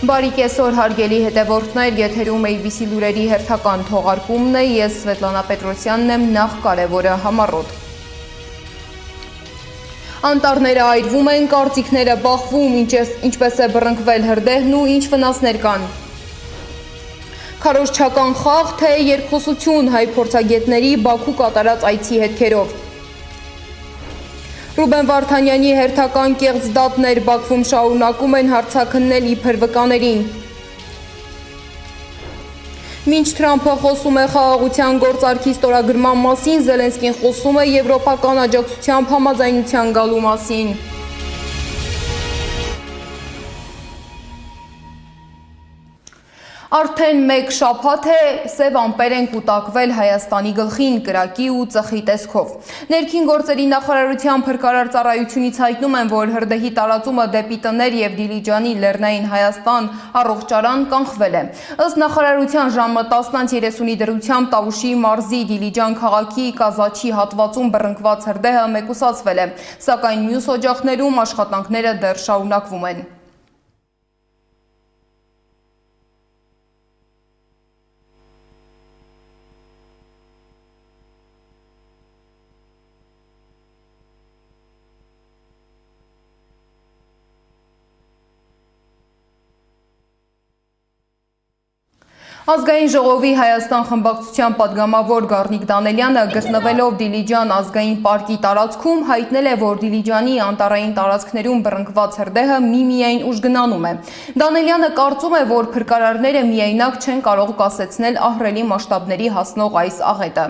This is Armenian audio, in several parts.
Բարի կեսօր հարգելի հետևորդներ, եթերում ABC լուրերի հերթական թողարկումն է, ես Սվետլանա Պետրոսյանն եմ, նախ կարևորը համառոտ։ Անտառները այրվում են, կարծիքները բախվում, ինչպես է բռնկվել հրդեհն ու ինչ վնասներ կան։ Քարոզչական խաղ, թե երկխոսություն հայ փորձագետների Բաքու կատարած այցի հետքերով։ Ռուբեն Վարդանյանի հերթական կեղծ դատներ Բաքվում շարունակում են հարցաքննել իբր վկաներին։ Մինչ Թրամփը խոսում է խաղաղության գործարքի ստորագրման մասին, Զելենսկին խոսում է եվրոպական աջակցությամբ համաձայնության գալու մասին։ Արդեն մեկ շաբաթ է սև ամպեր են կուտակվել Հայաստանի գլխին կրակի ու ծխի տեսքով։ Ներքին գործերի նախարարության փրկարար ծառայությունից հայտնում են, որ հրդեհի տարածումը դեպի տներ եւ Դիլիջանի Լեռնային Հայաստան առողջարան կանխվել է։ Ըստ նախարարության ժամը 10:30-ի դրությամբ Տավուշի մարզի Դիլիջան քաղաքի Կազաչի հատվածում բռնկված հրդեհը մեկուսացվել է, սակայն մյուս օջախներում աշխատանքները դեռ շարունակվում են։ Ազգային ժողովի Հայաստան խմբակցության պատգամավոր Գառնիկ Դանելյանը գտնվելով Դիլիջան ազգային պարկի տարածքում հայտնել է, որ Դիլիջանի անտառային տարածքներում բռնկված հրդեհը միմիայն ուժգնանում է։ Դանելյանը կարծում է, որ փրկարարները միայնակ չեն կարող կասեցնել ահռելի մասշտաբների հասնող այս աղետը։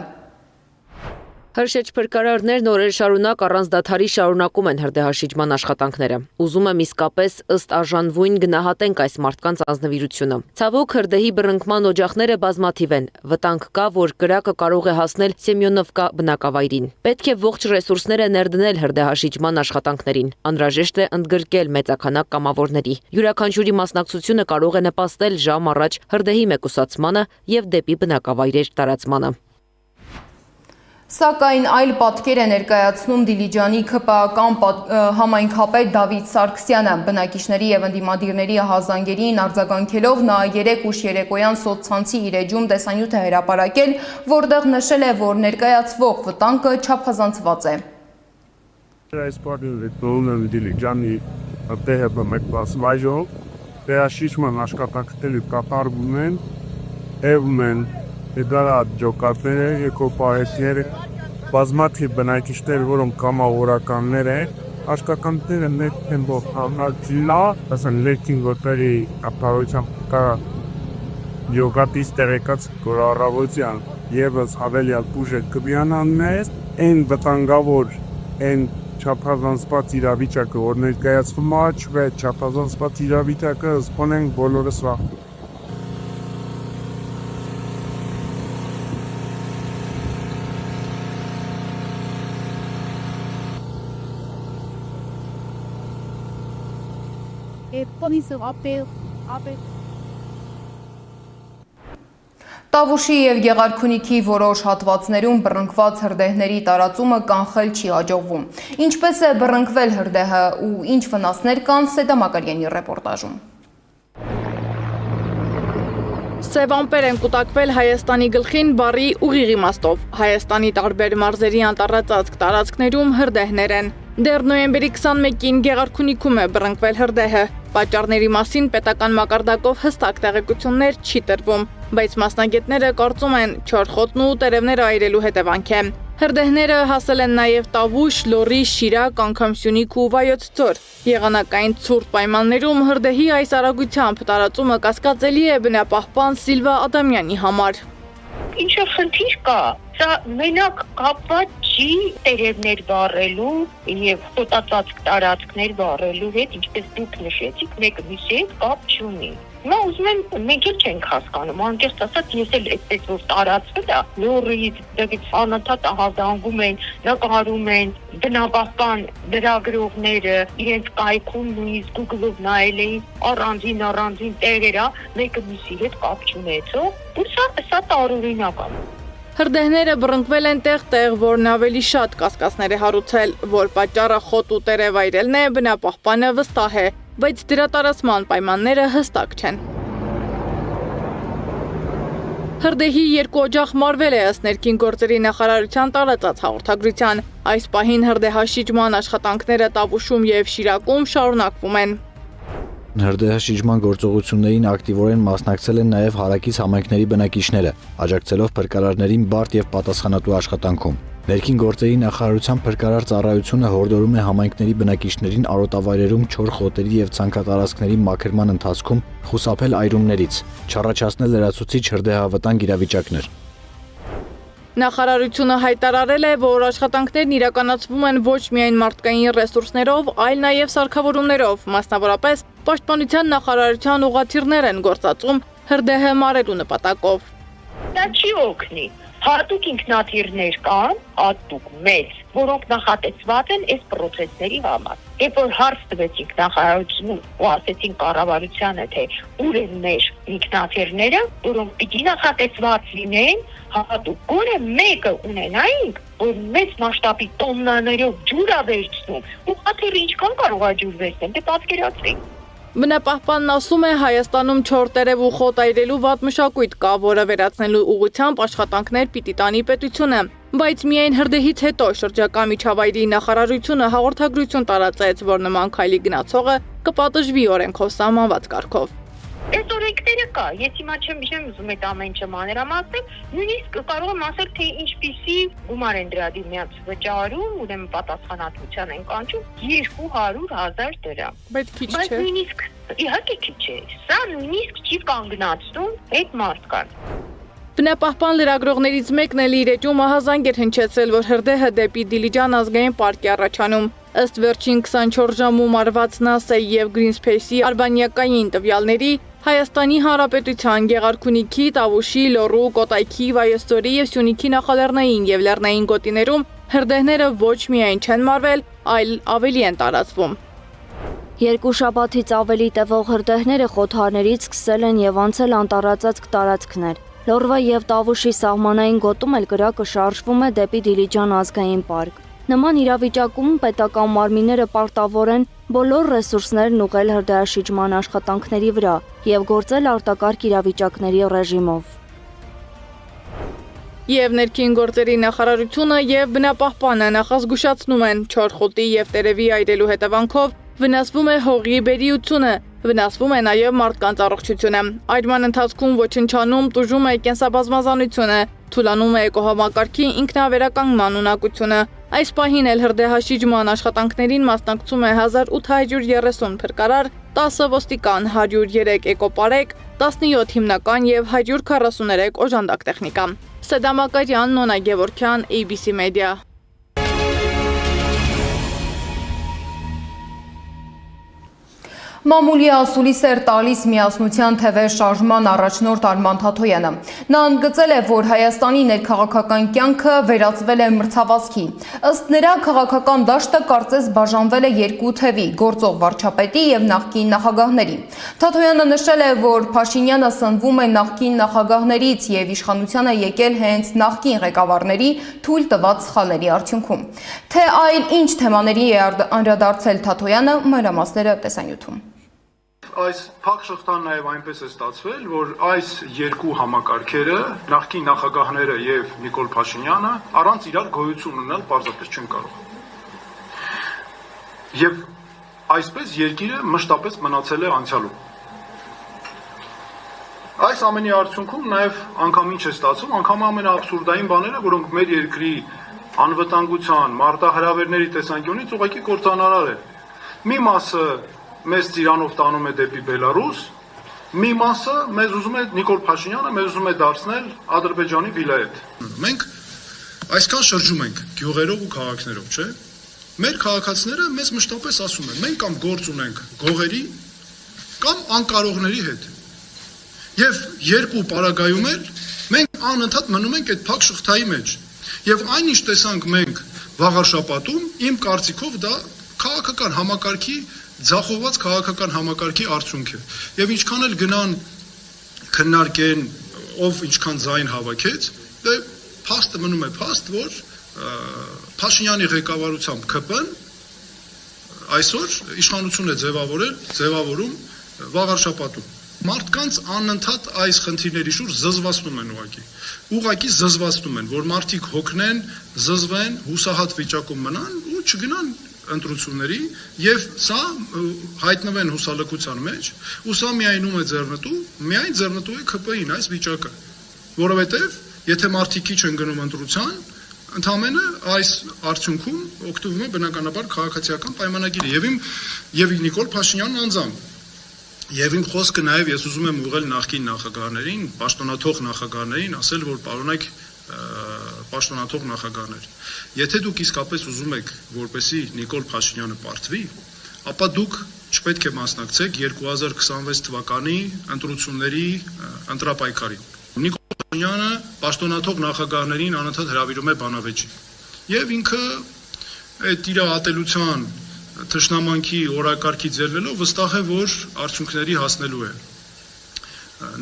Հրշեջ փրկարարներն օրեր շարունակ առանց դադարի շարունակում են հրդեհաշիջման աշխատանքները։ Ուզում եմ իսկապես ըստ արժանվույն գնահատենք այս մարդկանց ազնվիրությունը։ Ցավոք հրդեհի բռնկման օջախները բազմաթիվ են։ Վտանգ կա, որ կրակը կարող է հասնել Սեմյոնովկա բնակավայրին։ Պետք է ողջ ռեսուրսները ներդնել հրդեհաշիջման աշխատանքներին։ Անհրաժեշտ է ընդգրկել մեծաքանակ կամավորների։ Յուրաքանչյուրի մասնակցությունը կարող է նպաստել ժամ առաջ հրդեհի մեկուսացմանը եւ դեպի բնակավայրեր տարածմանը։ Սակայն այլ պատկեր է ներկայացնում Դիլիջանի ՔՊԱ-ական համայնքապետ Դավիթ Սարգսյանը։ Բնակիչների եւ ընդդիմադիրների ահազանգերին արձագանքելով նա 3 ուշ երեկոյան սոցցանցի իր էջում տեսանյութ է հրապարակել, որտեղ նշել է, որ ներկայացվող վտանգը չափազանցված է։ Այս պատմությունը Դիլիջանի հրդեհը բռնկված վայրով վերաշիջման աշխատանքները կատարվում են, ևում են Դա ջոկատները, էկոպարետները, բազմաթիվ բնակիչներ, որոնք կամավորականներ են, աշխատանքները նետ են բոխանալա, ասեն ներքին գործերի կապարությամբ կա ջոկատից տեղեկած որ առավոտյան եւս հավելյալ ուժը կմիանաններ, այն վտանգավոր, այն չափազանցված իրավիճակը, որ ներկայացվում է, չէ, չափազանցված իրավիճակը սպոնենք բոլորս վախ։ Տավուշի եւ Գեղարքունիքի որոշ հատվածներում բռնկված հրդեհների տարածումը կանխել չի հաջողվում։ Ինչպես է բռնկվել հրդեհը ու ինչ վնասներ կան Սեդա Մակարյանի ռեպորտաժում։ Սև ամպեր են կուտակվել Հայաստանի գլխին բառի ուղիղ իմաստով։ Հայաստանի տարբեր մարզերի անտառածածկ տարածքներում հրդեհներ են։ Դեռ նոյեմբերի 21-ին Գեղարքունիքում է բռնկվել հրդեհը։ Պատճառների մասին պետական մակարդակով հստակ տեղեկություններ չի տրվում, բայց մասնագետները կարծում են չոր խոտն ու տերևները այրելու հետևանք է։ Հրդեհները հասել են նաև Տավուշ, Լոռի, Շիրակ, անգամ Սյունիք ու Վայոց ձոր։ Եղանակային ցուրտ պայմաններում հրդեհի այս արագությամբ տարածումը կասկածելի է բնապահպան Սիլվա Ադամյանի համար։ Ինչ խնդիր կա, սա մենակ կապված չի տերևներ վառելու եւ խոտածածկ տարածքներ վառելու հետ, ինչպես դուք նշեցիք, մեկը մյուսի հետ կապ չունի։ Հիմա ուզում եմ, մենք էլ չենք հասկանում, անկեղծ ասած, ես էլ այդպես որ տարածվել է, Լոռից դեպի անընդհատ ահազանգում են, նկարում են, բնապահպան լրագրողները իրենց կայքում նույնիսկ Google-ով նայել էին առանձին տեղերա, մեկը մյուսի հետ կապ չունեցող, ու սա տարօրինակ է։ Հրդեհները բռնկվել են տեղ-տեղ, որն ավելի շատ կասկածներ է հարուցել, որ պատճառը խոտ ու տերև այրելն է, բնապահպանը վստահ է։ բայց դրա տարածման պայմանները հստակ չեն։ Հրդեհի երկու օջախ մարվել է ըստ ներքին գործերի նախարարության տարածած հաղորդագրության։ Այս պահին հրդեհաշիջման աշխատանքները Տավուշում եւ Շիրակում շարունակվում են։ Հրդեհաշիջման գործողություններին ակտիվորեն մասնակցել են նաև հարակից համայնքների բնակիչները, աջակցելով փրկարարներին բարդ եւ պատասխանատու աշխատանքում։ Ներքին գործերի նախարարության փրկարար ծառայությունը հորդորում է համայնքների բնակիչներին արոտավայրերում չոր խոտերի եւ ցանքատարածքների մաքրման ընթացքում խուսափել այրումներից, չառաջացնել լրացուցիչ հրդեհավտանգ իրավիճակներ։ Նախարարությունը հայտարարել է, որ աշխատանքներն իրականացվում են ոչ միայն մարդկային ռեսուրսներով, այլ նաև սարքավորումներով, մասնավորապես Պաշտպանության նախարարության ուղղաթիռներ են գործածում հրդեհը մարելու նպատակով։ Դա չի օգնի։ Հատուկ ինքնաթիռներ կան, հատուկ մեծ, որոնք նախատեսված են այս պրոցեսների համար։ Երբ որ հարց տվեցինք նախարարությունում ու ասեցին կառավարությանը, թե ուր են մեր ինքնաթիռները, որոնք պիտի նախատեսված լինեն, հատուկ գոնե մեկը ունենայինք, որ մեծ մասշտաբի տոննաներով ջուր է վերցնում, ու հաթիռը ինչքան կարող է ջուր վերցնել, դե պատկերացրեք։ Բնապահպանն ասում է, Հայաստանում չոր տերև ու խոտ այրելու վատ մշակույթ կա, որը վերացնելու ուղղությամբ աշխատանքներ պիտի տանի պետությունը։ Բայց միայն հրդեհից հետո շրջակա միջավայրի նախարարությունը հաղորդագրություն տարածեց, որ նման քայլի գնացողը կպատժվի օրենքով սահմանված կարգով։ Այս օրենքները կա, ես հիմա չեմ ուզում այդ ամեն ինչը մանրամասնել, նույնիսկ կարող եմ ասել, թե ինչպիսի գումար են դրա դիմաց վճարում, ուրեմն պատասխանատվության են կանչում 200,000 դրամ։ Բայց քիչ Բայց չէ։ նույնիսկ իհարկե քիչ է, սա նույնիսկ չի կանգնացնում այդ մարդկան։ Բնապահպան լրագրողներից մեկն էլ իր էջում ահազանգ էր հնչեցրել, որ հրդեհը դեպի Դիլիջան ազգային պարկի առաջանում։ Ըստ վերջին 24 ժամում արված NASA եւ Greenpeace-ի արբանյակային տվյալների, Հայաստանի Հանրապետության Գեղարքունիքի, Տավուշի, Լոռու, Կոտայքի, Վայոց ձորի եւ Սյունիքի նախալեռնային եւ լեռնային գոտիներում հրդեհները ոչ միայն չեն մարվել, այլ ավելի են տարածվում։ Երկու շաբաթից ավելի տևող հրդեհները խոթարներից սկսել են եւ անցել անտառածածկ տարածքներ։ Լոռվա եւ Տավուշի սահմանային գոտում էլ կրակը շարժվում է դեպի Դիլիջան ազգային պարկ։ Նման իրավիճակում պետական մարմինները պարտավոր են բոլոր ռեսուրսներն ուղղել հրդեհաշիջման աշխատանքների վրա եւ գործել արտակարգ իրավիճակների ռեժիմով։ Եվ ներքին գործերի նախարարությունը եւ բնապահպանը նախազգուշացնում են չոր խոտի եւ տերևի այրելու հետևանքով վնասվում է հողի բերիությունը, վնասվում է նաև մարդկանց առողջությունը։ Այրման ընթացքում ոչնչանում տուժում է կենսաբազմազանությունը, թուլանում է էկոհամակարգի ինքնավերականգնման ունակությունը։ Այս պահին էլ հրդեհաշիջման աշխատանքներին մասնակցում է 1830 փրկարար, 10 ոստիկան, 103 էկոպարեկ, 17 հիմնական եւ 143 օժանդակ տեխնիկա։ Սեդա Մակարյան, Նոնա Գևորգյան, ABC Media։ Մամուլի ասուլիս էր տալիս Միասնության TV շարժման առաջնորդ Արման Թաթոյանը։ Նա ընդգծել է, որ Հայաստանի ներքաղաքական կյանքը վերածվել է մրցավազքի։ Ըստ նրա, քաղաքական դաշտը կարծես բաժանվել է երկու թևի՝ գործող վարչապետի եւ նախկին նախագահների։ Թաթոյանը նշել է, որ Փաշինյանը սնվում է նախկին նախագահներից եւ իշխանությանը եկել հենց նախկին ղեկավարների թույլ տված սխալների արդյունքում։ Թե այլ ինչ թեմաների է անդրադարձել Թաթոյանը, մանրամասները տեսանյութում։ Այս փակ շղթան նաև այնպես է ստացվել, որ այս երկու համակարգերը, նախկին նախագահները եւ Նիկոլ Փաշինյանը, առանց իրար գոյություն ունենալ պարզապես չեն կարող։ Եվ այսպես երկիրը մշտապես մնացել է անցյալում։ Այս ամենի արդյունքում նաև անգամ ինչ է ստացվում, անգամ ամենաաբսուրդային բաները, որոնք մեր երկրի անվտանգության, մարտահրավերների տեսանկյունից ուղղակի կործանարար են։ Մի մասը մեզ ծիրանով տանում է դեպի Բելարուս, մի մասը մեզ ուզում է Նիկոլ Փաշինյանը մեզ ուզում է դարձնել Ադրբեջանի վիլայետ։ Մենք այսքան շրջում ենք գյուղերով ու քաղաքներով, չէ՞։ Մեր քաղաքացիները մեզ մշտապես ասում են, մենք կամ գործ ունենք գողերի, կամ անկարողների հետ։ Եվ երկու պարագայում էլ մենք անընդհատ մնում ենք այդ փակ շղթայի մեջ։ Եվ այնինչ տեսանք մենք վաղ շաբաթում, իմ կարծիքով դա քաղաքական համակարգի ձախողված քաղաքական համակարգի արդյունք է։ Եվ ինչքան էլ գնան քննարկեն, ով ինչքան ձայն հավաքեց, դե փաստը մնում է փաստ, որ Փաշինյանի ղեկավարությամբ ԿՊ-ն այսօր իշխանություն է ձևավորում վաղարշապատում։ Մարդկանց անընդհատ այս խնդիրների շուրջ զզվացնում են ուղղակի զզվացնում են, որ մարդիկ հոգնեն, զզվեն, հուսահատ վիճակում մնան ու չգնան ընտրությունների եւ սա հայտնվեն հուսալքության մեջ ու սա միայնում է միայն ձեռնտու է ԿՊ-ին այս վիճակը, որովհետեւ եթե մարդիկ քիչ են գնում ընտրության, ընդհանրապես այս արդյունքում օգտվում է բնականաբար քաղաքացիական պայմանագիրը եւ Նիկոլ Փաշինյանն անձամբ Եվ իմ խոսքը նաև ես ուզում եմ ուղղել նախկին նախագահներին, պաշտոնաթող նախագահներին, ասել, որ պարոնայք պաշտոնաթող նախագահներ, եթե դուք իսկապես ուզում եք, որպեսզի Նիկոլ Փաշինյանը պարտվի, ապա դուք չպետք է մասնակցեք 2026 թվականի ընտրությունների ընտրապայքարին։ Նիկոլ Փաշինյանը պաշտոնաթող նախագահներին անընդհատ հրավիրում է բանավեճի։ Եվ ինքը այդ իր ատելության թշնամանքի օրակարգի ձեռնելով վստահ է, որ արդյունքների հասնելու է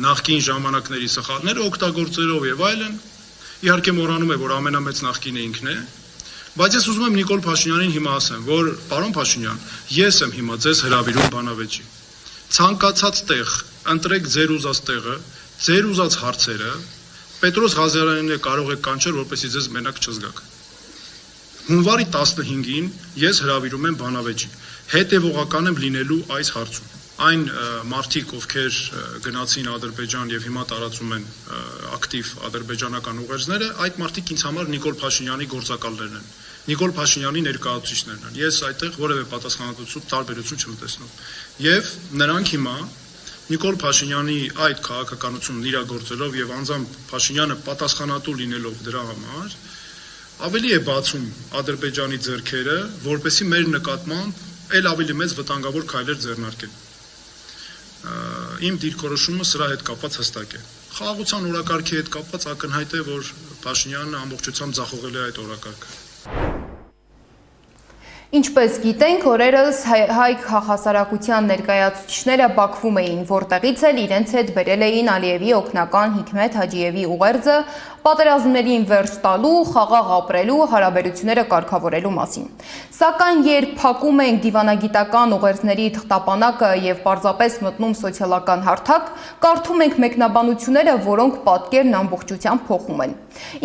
նախկին ժամանակների սխալները օգտագործելով եւ այլն, իհարկե մոռանում է, որ ամենամեծ նախկինը ինքն է, բայց ես ուզում եմ Նիկոլ Փաշինյանին հիմա ասեմ, որ պարոն Փաշինյան, ես եմ հիմա ձեզ հրավիրում բանավեճի, ցանկացած տեղ ընտրեք ձեր ուզած տեղը, ձեր ուզած հարցերը, Պետրոս Ղազարյանին կարող եք կանչել, որպեսզի ձեզ մենակ չզգաք։ Հունվարի 15-ին ես հրավիրում եմ բանավեճի, հետևողական եմ լինելու այս հարցում։ Այն մարդիկ, ովքեր գնացին Ադրբեջան եւ հիմա տարածում են ակտիվ ադրբեջանական ուղերձները, այդ մարդիկ ինձ համար Նիկոլ Փաշինյանի գործակալներն են, Նիկոլ Փաշինյանի ներկայացուցիչներն են։ Ես այդտեղ որևէ պատասխանատվություն, տարբերություն չեմ տեսնում։ Եվ նրանք հիմա Նիկոլ Փաշինյանի այդ քաղաքականությունն իրագործելով եւ անձամբ Փաշինյանը պատասխանատու լինելով դրա համար ավելի է բացում Ադրբեջանի ձեռքերը, որպեսզի մեր նկատմամբ ել ավելի մեծ վտանգավոր քայլեր ձեռնարկեն։ Իմ դիրքորոշումը սրա հետ կապված հստակ է։ Խաղաղության օրակարգի հետ կապված ակնհայտ է, որ Փաշինյանը ամբողջությամբ ձախողել է այդ օրակարգը։ Ինչպես գիտենք, օրերս հայ քաղաքասարակության ներկայացուցիչները Բաքվում էին, որտեղից էլ իրենց հետ բերել էին Ալիևի օգնական Հիքմետ Հաջիևի ուղերձը պատերազմներին վերջ տալու, խաղաղ ապրելու, հարաբերությունները կարգավորելու մասին։ Սակայն երբ փակում ենք դիվանագիտական ուղերձների թղթապանակը եւ պարզապես մտնում սոցիալական հարթակ, կարդում ենք մեկնաբանությունները, որոնք պատկերն ամբողջությամբ փոխում են։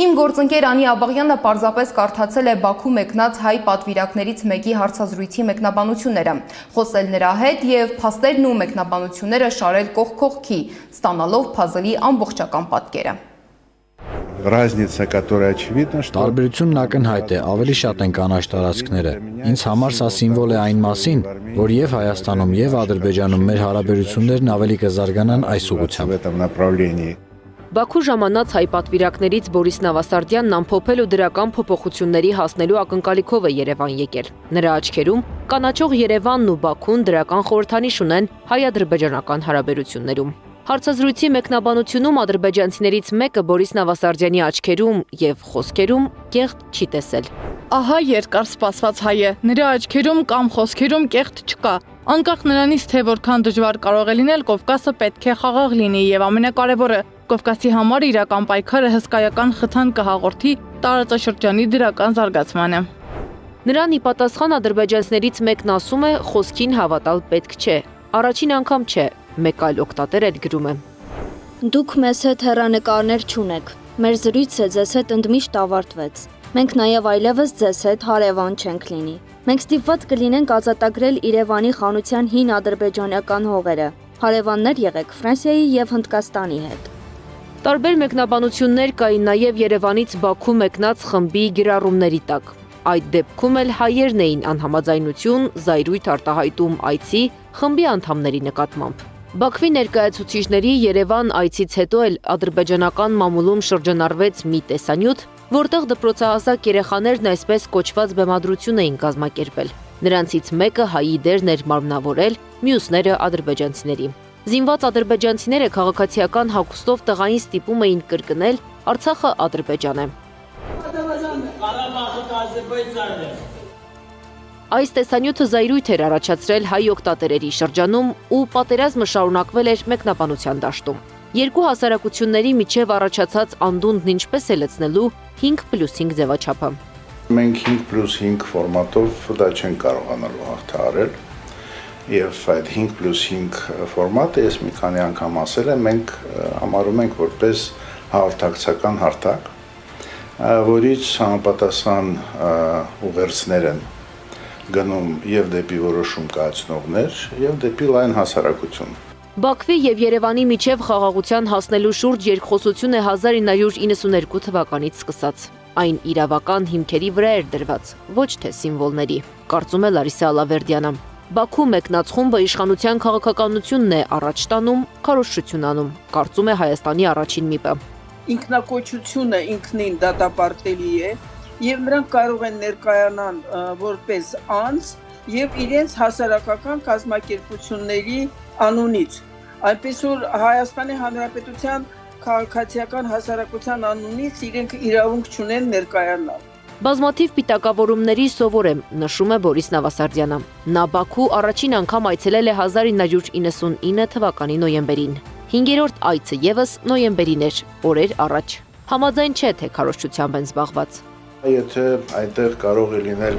Իմ գործընկեր Անի Աբաղյանը պարզապես կարդացել է Բաքու մեկնած հայ պատվիրակներից մեկի հարցազրույցի մեկնաբանությունները, խոսել նրա հետ եւ փաստերն ու մեկնաբանությունները շարել կողք կողքի, ստանալով փազլի ամբողջական պատկերը։ Разница, которая очевидна, что Տարբերությունն ակնհայտ է, ավելի շատ են կանաչ տարածքները։ Ինձ համար սա սիմվոլ է այն մասին, որ եւ Հայաստանում եւ Ադրբեջանում մեր հարաբերություններն ավելի կզարգանան այս ուղղությամբ։ в этом направлении. Բաքու ժամանած հայ պատվիրակներից Բորիս Նավասարդյանն ամփոփել ու դրական փոփոխությունների հասնելու ակնկալիքով է Երևան եկել։ Նրա աչքերում կանաչող Երևանն ու Բաքուն դրական խորհրդանիշ ունեն հայ-ադրբեջանական հարաբերություններում։ Հարցազրույցի մեկնաբանությունում ադրբեջանցիներից մեկը Բորիս Նավասարդյանի աչքերում եւ խոսքերում կեղտ չի տեսել։ Ահա երկար սպասված հայը, նրա աչքերում կամ խոսքերում կեղտ չկա։ Անկախ նրանից, թե որքան դժվար կարող է լինել, Կովկասը պետք է խաղաղ լինի եւ ամենակարևորը, Կովկասի համար իրական պայքարը հսկայական խթան կհաղորդի տարածաշրջանի դրական զարգացմանը։ Նրան ի պատասխան ադրբեջանցիներից մեկն ասում է, խոսքին հավատալ պետք չէ։ Առաջին անգամ չէ, մեկ այլ օգտատեր էլ գրում է. Դուք մեզ հետ հեռանկարներ չունեք։ Մեր զրույցը ձեզ հետ ընդմիշտ ավարտվեց։ Մենք նաև այլևս ձեզ հետ հարևան չենք լինի։ Մենք ստիպված կլինենք ազատագրել Երևանի խանության հին ադրբեջանական հողերը։ Հարևաններ եղեք Ֆրանսիայի եւ Հնդկաստանի հետ։ Տարբեր մեկնաբանություններ կային նաև Երևանից Բաքու մեկնած խմբի գրառումների տակ։ Այդ դեպքում էլ հայերն էին անհամաձայնություն, զայրույթ արտահայտում այցի խմբի անդամների նկատմամբ։ Բաքվի ներկայացուցիչների Երևան այցից հետո էլ ադրբեջանական մամուլում շրջանառվեց մի տեսանյութ, որտեղ դպրոցահասակ երեխաներն այսպես կոչված բեմադրություն էին կազմակերպել։ Նրանցից մեկը հայի դերն էր մարմնավորել, մյուսները ադրբեջանցիների։ Զինված ադրբեջանցիները քաղաքացիական հագուստով տղային ստիպում էին կրկնել Արցախը Ադրբեջան է։ Այս տեսանյութը զայրույթ էր առաջացրել հայ օգտատերերի շրջանում ու պատերազմը շարունակվել էր մեկնաբանության դաշտում։ Երկու հասարակությունների միջև առաջացած անդունդն ինչպես է լցնելու 5+5 ձևաչափը։ Մենք 5+5 ֆորմատով դա չեն կարողանալու հաղթահարել եւ այդ 5+5 ֆորմատը ես մի քանի անգամ ասել եմ, մենք համարում ենք որպես հաղորդակցական հարթակ, որից համապատասխան ուղերձներ են գնում եւ դեպի որոշում կայացնողներ եւ դեպի լայն հասարակություն։ Բաքվի եւ Երևանի միջև խաղաղության հասնելու շուրջ երկխոսություն է 1992 թվականից սկսած։ Այն իրավական հիմքերի վրա էր դրված, ոչ թե սիմվոլների, կարծում է Լարիսա Ալավերդյանը։ Բաքու մեկնած խումբը իշխանության քաղաքականությունն է առաջ տանում, քարոզչություն անում, կարծում է Հայաստանի առաջին ՄԻՊ-ը։ Ինքնակոչությունը ինքնին դատապարտելի է եւ նրանք կարող են ներկայանալ որպես անձ եւ իրենց հասարակական կազմակերպությունների անունից։ Այնպես որ Հայաստանի Հանրապետության քաղաքացիական հասարակության անունից իրենք իրավունք չունեն ներկայանալ։ Բազմաթիվ պիտակավորումների սովոր եմ, նշում է Բորիս Նավասարդյանը։ Նա Բաքու առաջին անգամ այցելել է 1999 թվականի նոյեմբերին։ 5-րդ այցը եւս նոյեմբերին էր, օրեր առաջ։ Համաձայն չէ, թե քարոզչությամբ են զբաղված։ Եթե այդտեղ կարող է լինել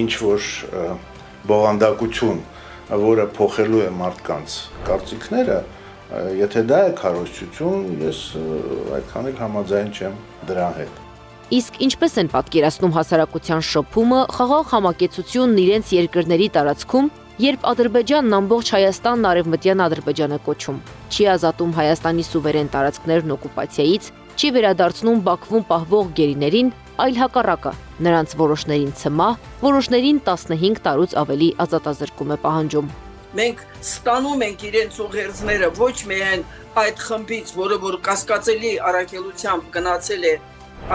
ինչ-որ բովանդակություն, որը փոխելու է մարդկանց կարծիքները, եթե դա է քարոզչություն, ես այդքան էլ համաձայն չեմ դրա հետ։ Իսկ ինչպես են պատկերացնում հասարակության շփումը, խաղաղ համակեցությունն իրենց երկրների տարածքում, երբ Ադրբեջանն ամբողջ Հայաստանն արևմտյան Ադրբեջան է կոչում, չի ազատում Հայաստանի սուվերեն տարածքներն օկուպացիայից, չի վերադարձնում Բաքվում պահվող գերիներին, այլ հակառակը, նրանց որոշներին ցմահ, որոշներին 15 տարուց ավելի ազատազրկում է պահանջում։ Մենք ստանում ենք իրենց ուղերձները ոչ միայն այդ խմբից, որը որ կասկածելի առաքելությամբ գնացել է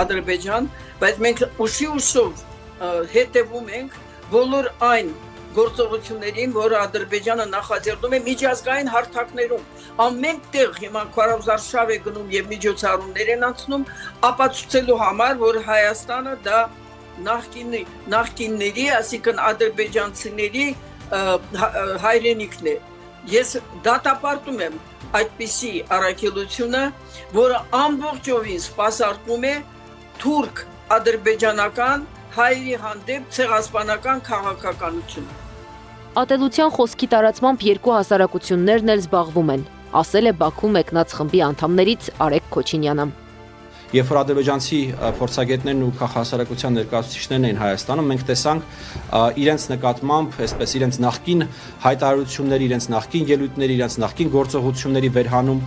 Ադրբեջան, բայց մենք ուշով հետևում ենք բոլոր այն գործողություններին, որը Ադրբեջանը նախաձեռնում է միջազգային հարթակներում։ Ամեն տեղ հիմա քարոզարշավ է գնում եւ միջոցառումներ են անցնում ապացուցելու համար, որ Հայաստանը դա նախկինների, այսինքն ադրբեջանցիների հայրենիքն է։ Ես դատապարտում եմ այդպիսի առաքելությունը, որը ամբողջովին սպասարկում է թուրք ադրբեջանական հայերի հանդեպ ցեղասպանական քաղաքականություն։ Ատելության խոսքի տարածմամբ երկու հասարակություններն էլ զբաղվում են, ասել է Բաքու մեկնած խմբի անդամներից Արեգ Քոչինյանը։ Երբ որ ադրբեջանցի փորձագետներն ու քաղաքասարակության ներկայացուցիչներն էին Հայաստանում, մենք տեսանք իրենց նկատմամբ, այսպես իրենց նախկին հայտարարությունների, իրենց նախկին ելույթների, իրենց նախկին գործողությունների վերհանում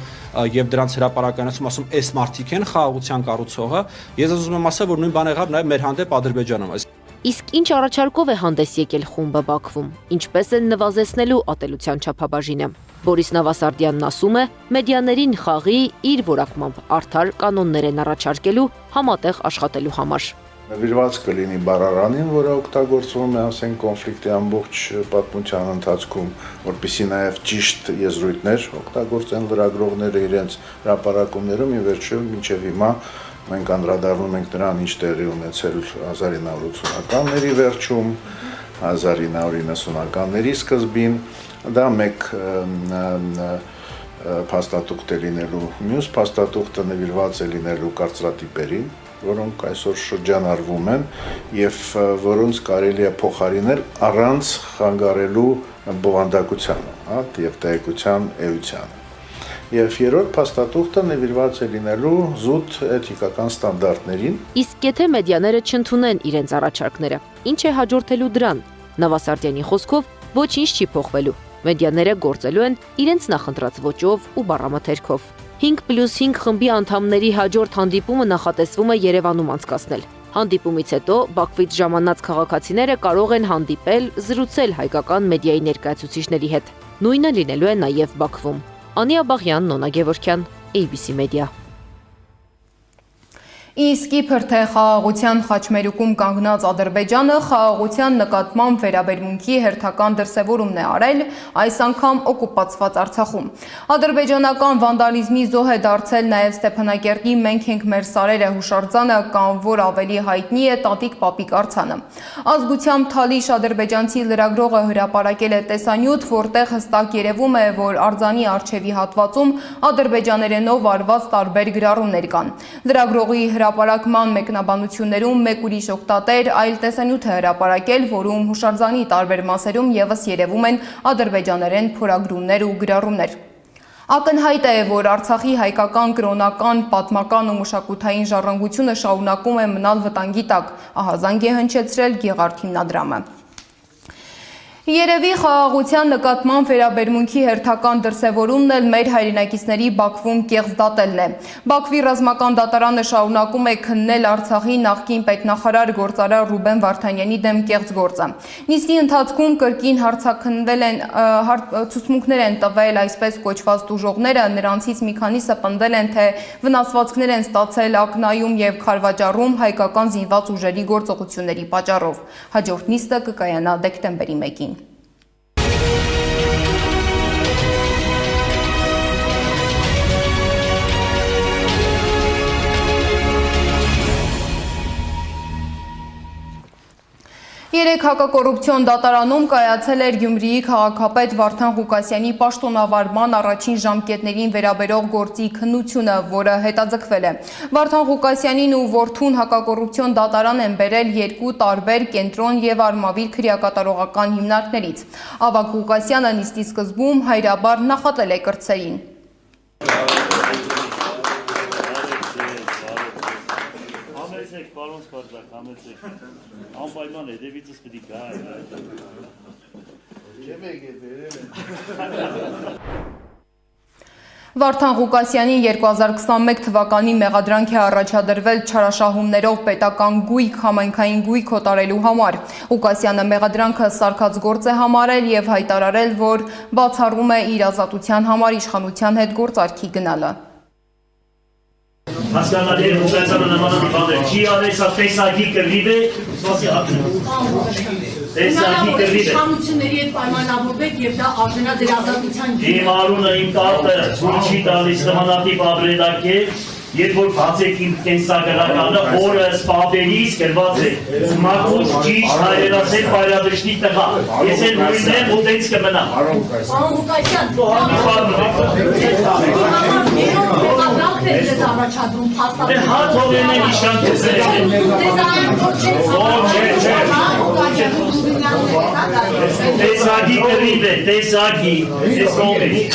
եւ դրանց հրապարակայնացում ասում, այս մարդիկ են խաղաղության կառուցողը։ Ես ուզում եմ ասել, որ նույն բանը եղավ նաեւ մեր հանդեպ Ադրբեջանում։ Իսկ ինչ առաջարկով է հանդես եկել խումբը Բաքվում, ինչպես են նվազեցնելու ատելության չափաբաժինը։ Բորիս Նավասարդյանն ասում է, մեդիաներին խաղի իր որակմամբ արդար կանոններ են առաջարկելու համատեղ աշխատելու համար։ Նվիրված կլինի բառարանին, որը օգտագործվում է, ասենք, կոնֆլիկտի ամբողջ պատմության ընթացքում, որպեսզի նաև ճիշտ եզրույթներ օգտագործեն լրագրողները իրենց հրապարակումներում, ի վերջո մինչև հիմա մենք անդրադառնում ենք նրան, ինչ տեղի ունեցել 1980-ականների վերջում, 1990-ականների սկզբին, դա մեկ փաստաթուղթ է լինելու, մյուս փաստաթուղթը նվիրված է լինելու կարծրատիպերին, որոնք այսօր շրջանառվում են եւ որոնց կարելի է փոխարինել առանց խանգարելու բովանդակությանը, հա, եւ տեղեկության էությանը։ Եվ երրորդ փաստաթուղթը նվիրված է լինելու զուտ էթիկական ստանդարտներին։ Իսկ եթե մեդիաները չընդունեն իրենց առաջարկները, ինչ է հաջորդելու դրան։ Նավասարդյանի խոսքով ոչինչ չի փոխվելու։ Մեդիաները գործելու են իրենց նախընտրած ոճով ու բառամթերքով։ 5+5 խմբի անդամների հաջորդ հանդիպումը նախատեսվում է Երևանում անցկացնել։ Հանդիպումից հետո Բաքվից ժամանած քաղաքացիները կարող են հանդիպել, զրուցել հայկական մեդիայի ներկայացուցիչների հետ։ Նույնը լինելու է նաև Բաքվում։ Անի Աբաղյան, Նոնա Գևորգյան, ABC Media։ Իսկ իբր թե խաղաղության խաչմերուկում կանգնած Ադրբեջանը խաղաղության նկատմամբ վերաբերմունքի հերթական դրսևորումն է արել այս անգամ օկուպացված Արցախում։ Ադրբեջանական վանդալիզմի զոհ է դարձել նաև Ստեփանակերտի «Մենք ենք մեր սարերը» հուշարձանը կամ որ ավելի հայտնի է Տատիկ Պապիկ արձանը։ Ազգությամբ թալիշ ադրբեջանցի լրագրողը հրապարակել է տեսանյութ, որտեղ հստակ երևում է, որ արձանի առջևի հատվածում ադրբեջաներենով արված տարբեր գրառումներ կան։ Լրագրողի հրապարակման մեկնաբանություններում մեկ ուրիշ օգտատեր այլ տեսանյութ է հրապարակել, որում հուշարձանի տարբեր մասերում ևս երևում են ադրբեջաներեն փորագրումներ ու գրառումներ։ Ակնհայտ է, որ Արցախի հայկական, կրոնական, պատմական ու մշակութային ժառանգությունը շարունակում է մնալ վտանգի տակ, ահազանգ է հնչեցրել Գեղարդ հիմնադրամը։ Երևի խաղաղության նկատմամբ վերաբերմունքի հերթական դրսևորումն էլ մեր հայրենակիցների Բաքվում կեղծ դատելն է։ Բաքվի ռազմական դատարանը շարունակում է քննել Արցախի նախկին պետնախարար գործարար Ռուբեն Վարդանյանի դեմ կեղծ գործը։ Նիստի ընթացքում կրկին ցուցմունքներ են տվել այսպես կոչված տուժողները, նրանցից մի քանիսը պնդել են, թե վնասվածքներ են ստացել Ակնայում եւ Խարվաճառում հայկական զինված ուժերի գործողությունների պատճառով։ Հաջորդ նիստը կկայանա դեկտեմբերի 1-ին։ Երեկ հակակոռուպցիոն դատարանում կայացել էր Գյումրիի քաղաքապետ Վարդան Ղուկասյանի պաշտոնավարման առաջին ժամկետներին վերաբերող գործի քննությունը, որը հետաձգվել է։ Վարդան Ղուկասյանին ու որդուն հակակոռուպցիոն դատարան են բերել երկու տարբեր կենտրոն եւ Արմավիր քրեակատարողական հիմնարկներից։ Ավագ Ղուկասյանը նիստի սկզբում հայրաբար նախատել է կրտսերին։ Պարոն Սպարտակ, համեցեք, անպայման հետևիցս պիտի գա Վարդան Ղուկասյանին 2021 թվականի մեղադրանք է առաջադրվել չարաշահումներով պետական գույք համայնքային գույք հոտարելու համար։ Ղուկասյանը մեղադրանքը սարքած գործ է համարել եւ հայտարարել, որ բացառում է իր ազատության համար իշխանության հետ գործարքի գնալը։ Հասկանալի է Ղուկասյանը նմանատիպ բաներ չի արել, սա տեսակի կռիվ է, տեսակի կռիվ է։ Իշխանությունների հետ պայմանավորվեք եւ դա արժանա ձեր ազատության։ Իմ արունը իմ տատը ցույց չի տալիս նմանատիպ ապրելակերպ, երբ որ բացեք իմ կենսագրականը, օրը սպաբերից գրված է մաքուր ճիշտ հայրենասեր պայրադրիչնի տղա։ Ես էլ նույնն եմ ու տենց կմնամ։ Պարոն Ղուկասյան, հա թողնեն իշխան տեսակի կռիվ է, տեսակի, ես կողմից։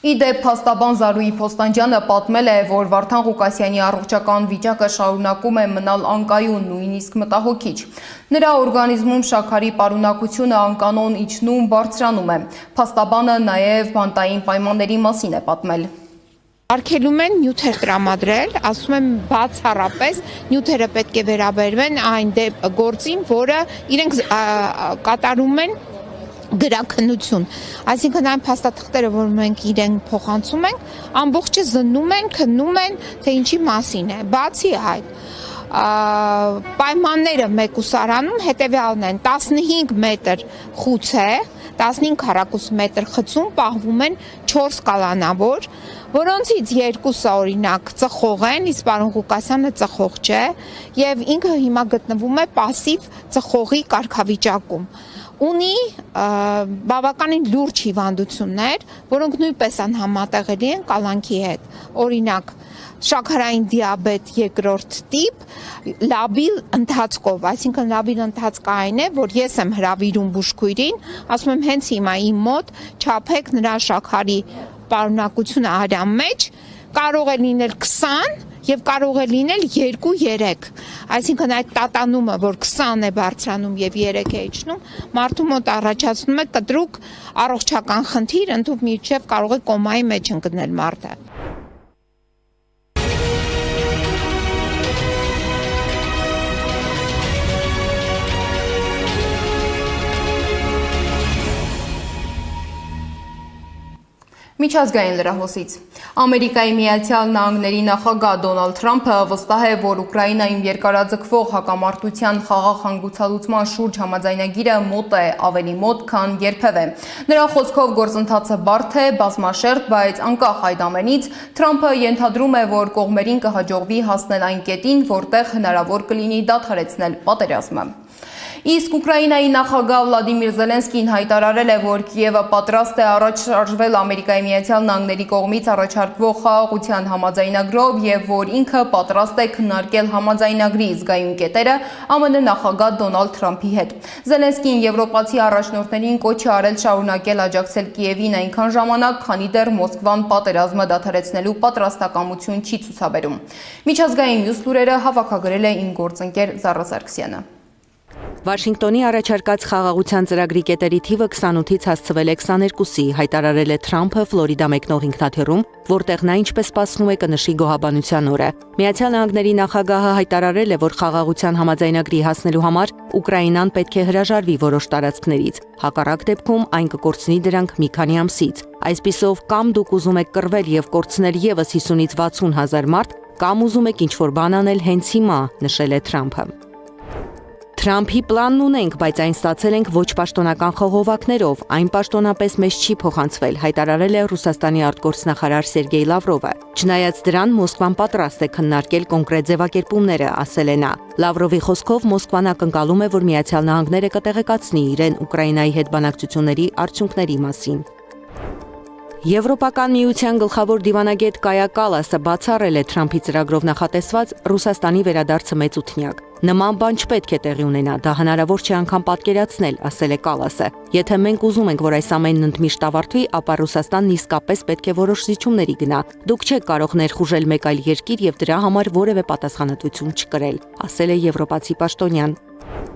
Իդեպ փաստաբան Զարուհի Փոստանջյանը պատմել է, որ Վարդան Ղուկասյանի առողջական վիճակը շարունակում է մնալ անկայուն, նույնիսկ մտահոգիչ։ Նրա օրգանիզմում շաքարի պարունակությունը անկանոն իջնում, բարձրանում է։ Փաստաբանը նաև բանտային պայմանների մասին է պատմել։ Արգելում են նյութեր տրամադրել, ասում եմ բացառապես նյութերը պետք է վերաբերվեն այն գործին, որը իրենք կատարում են գրաքննություն, այսինքն այն փաստաթղթերը, որ մենք իրեն փոխանցում ենք, ամբողջը զննում են, քննում են, թե ինչի մասին է, բացի այդ պայմանները մեկուսարանում հետևյալն են, 15 մետր խուց է, 15 քառակուսի մետր խցում պահվում են 4 կալանավոր, որոնցից երկուսը օրինակ ծխող են, իսկ պարոն Ղուկասյանը ծխող չէ, եւ ինքը հիմա գտնվում է պասիվ ծխողի կարգավիճակում։ Ունի բավականին լուրջ հիվանդություններ, որոնք նույնպես անհամատեղելի են կալանքի հետ։ Օրինակ, շաքարային դիաբետ երկրորդ տիպ, լաբիլ ընթացքով, այսինքն լաբիլ ընթացքը այն է, որ ես եմ հրավիրում բուժքույրին, ասում եմ հենց հիմա իմ մոտ չափեք նրա շաքարի պարունակությունը արյան մեջ, կարող է լինել 20 եւ կարող է լինել 2-3, այսինքն այդ տատանումը, որ 20 է բարձրանում եւ 3 է իջնում, մարդու մոտ առաջացնում է կտրուկ առողջական խնդիր, ընդհանուր կարող է կոմայի մեջ ընկնել մարդը։ Միջազգային լրահոսից։ Ամերիկայի Միացյալ Նահանգների նախագահ Դոնալդ Թրամփը վստահ է, որ Ուկրաինայում երկարաձգվող հակամարտության խաղաղ հանգուցալուծման շուրջ համաձայնագիրը մոտ է, ավելի մոտ, քան երբևէ։ Նրա խոսքով գործընթացը բարդ է, բազմաշերտ, բայց անկախ այդ ամենից, Թրամփը ենթադրում է, որ կողմերին կհաջողվի հասնել այն կետին, որտեղ հնարավոր կլինի դադարեցնել պատերազմը։ Իսկ Ուկրաինայի նախագահ Վլադիմիր Զելենսկին հայտարարել է, որ Կիևը պատրաստ է առաջ շարժվել Ամերիկայի Միացյալ Նահանգների կողմից առաջարկվող խաղաղության համաձայնագրով եւ որ ինքը պատրաստ է քննարկել համաձայնագրի զգայուն կետերը ԱՄՆ նախագահ Դոնալդ Թրամփի հետ։ Զելենսկին եվրոպացի առաջնորդներին կոչ է արել շարունակել աջակցել Կիևին այնքան ժամանակ, քանի դեռ Մոսկվան պատերազմը դադարեցնելու պատրաստակամություն չի ցուցաբերում։ Միջազգային մյուս լուրերը հավաքագրել է իմ գործընկեր Զառա Սարգսյանը։ Վաշինգտոնի առաջարկած խաղաղության ծրագրի կետերի թիվը 28-ից հասցվել է 22-ի, հայտարարել է Թրամփը Ֆլորիդա մեկնող ինքնաթիռում, որտեղ նա ինչպես սպասվում է կնշի գոհաբանության օրը։ Միացյալ Նահանգների նախագահը հայտարարել է, որ խաղաղության համաձայնագրի հասնելու համար Ուկրաինան պետք է հրաժարվի որոշ տարածքներից։ Հակառակ դեպքում այն կկորցնի դրանք մի քանի ամսից։ Այսպիսով, կամ դուք ուզում եք կռվել եւ կորցնել եւս 50-ից 60 հազար մարդ, կամ ուզում եք ինչ-որ բան անել հենց հիմա, նշել է Թրամփը։ Թրամփի պլանն ունենք, բայց այն ստացել ենք ոչ պաշտոնական խողովակներով, այն պաշտոնապես մեզ չի փոխանցվել, հայտարարել է Ռուսաստանի արտգործնախարար Սերգեյ Լավրովը։ Չնայած դրան, Մոսկվան պատրաստ է քննարկել կոնկրետ ձևակերպումները, ասել է նա։ Լավրովի խոսքով Մոսկվան ակնկալում է, որ Միացյալ Նահանգները կտեղեկացնի իրեն Ուկրաինայի հետ բանակցությունների արդյունքների մասին։ Եվրոպական միության գլխավոր դիվանագետ Կայա Կալասը բացառել է Թրամփի ծրագրով նախատեսված Ռուսաստանի վերադարձը մեծութնյակ։ Նման բան չպետք է տեղի ունենա, դա հնարավոր չէ անգամ պատկերացնել, ասել է Կալասը։ Եթե մենք ուզում ենք, որ այս ամենն ընդմիշտ ավարտվի, ապա Ռուսաստանն իսկապես պետք է որոշ զիջումների գնա։ Դուք չեք կարող ներխուժել մեկ այլ երկիր եւ դրա համար որևէ պատասխանատվություն չկրել, ասել է եվրոպացի պաշտոնյան։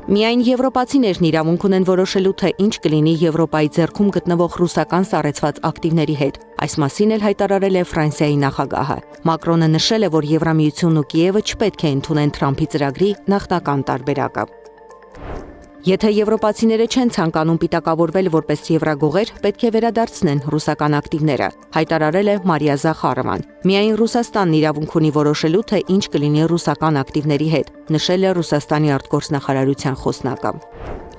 Միայն եվրոպացիներն իրավունք ունեն որոշելու, թե ինչ կլինի Եվրոպայի ձեռքում գտնվող ռուսական սառեցված ակտիվների հետ։ Այս մասին էլ հայտարարել է Ֆրանսիայի նախագահը։ Մակրոնը նշել է, որ Եվրամիությունն ու Կիևը չպետք է ընդունեն Թրամփի ծրագրի նախնական տարբերակը։ Եթե եվրոպացիները չեն ցանկանում պիտակավորվել որպես եվրագողեր, պետք է վերադարձնեն ռուսական ակտիվները, հայտարարել է Մարիա Զախարովան։ Միայն Ռուսաստանն իրավունք ունի որոշելու, թե ինչ կլինի ռուսական ակտիվների հետ, նշել է Ռուսաստանի արտգործնախարարության խոսնակը։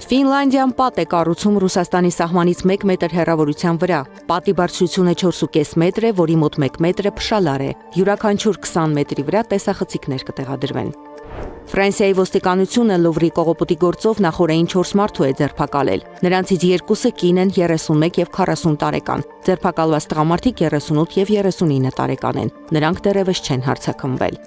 Ֆինլանդիան պատ է կառուցում Ռուսաստանի սահմանից 1 մետր հեռավորության վրա։ Պատի բարձրությունը 4.5 մետր է, որի մոտ 1 մետրը փշալար է։ Յուրաքանչյուր 20 մետրի վրա տեսախցիկներ կտեղադրվեն։ Ֆրանսիայի ոստիկանությունը Լուվրի կողոպուտի գործով նախորդին 4 մարդու է ձերբակալել։ Նրանցից 2-ը կին են 31 եւ 40 տարեկան։ Ձերբակալված տղամարդիկ 38 եւ 39 տարեկան են։ Նրանք դեռևս չեն հարձակումվել։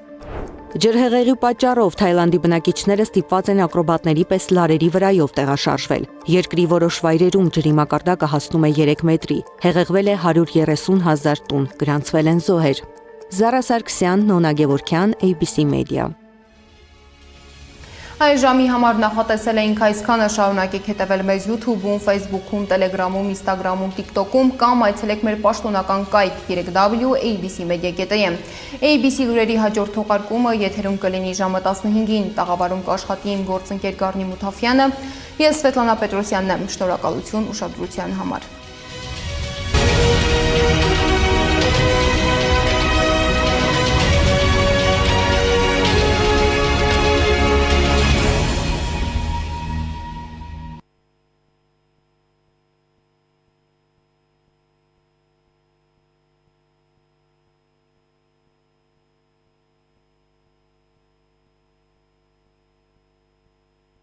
Ջրհեղեղի պատճառով Թայլանդի բնակիչները ստիպված են ակրոբատների պես լարերի վրայով տեղաշարժվել։ Երկրի որոշ վայրերում ջրի մակարդակը հասնում է 3 մետրի։ Հեղեղվել է 130,000 տուն, գրանցվել են զոհեր։ Զառա Սարգսյան, Նոնա Գևորգյան, ABC Media։ Այս ժամի համար նախատեսել էինք այսքանը, շարունակեք հետևել մեզ YouTube-ում, Facebook-ում, Telegram-ում, Instagram-ում, TikTok-ում կամ այցելեք մեր պաշտոնական կայք www.abcmedia.am։ ABC լուրերի հաջորդ թողարկումը եթերում կլինի ժամը 15-ին, տաղավարում կաշխատի իմ գործընկեր Գառնի Մութաֆյանը, ես Սվետլանա Պետրոսյանն եմ, շնորհակալություն ուշադրության համար։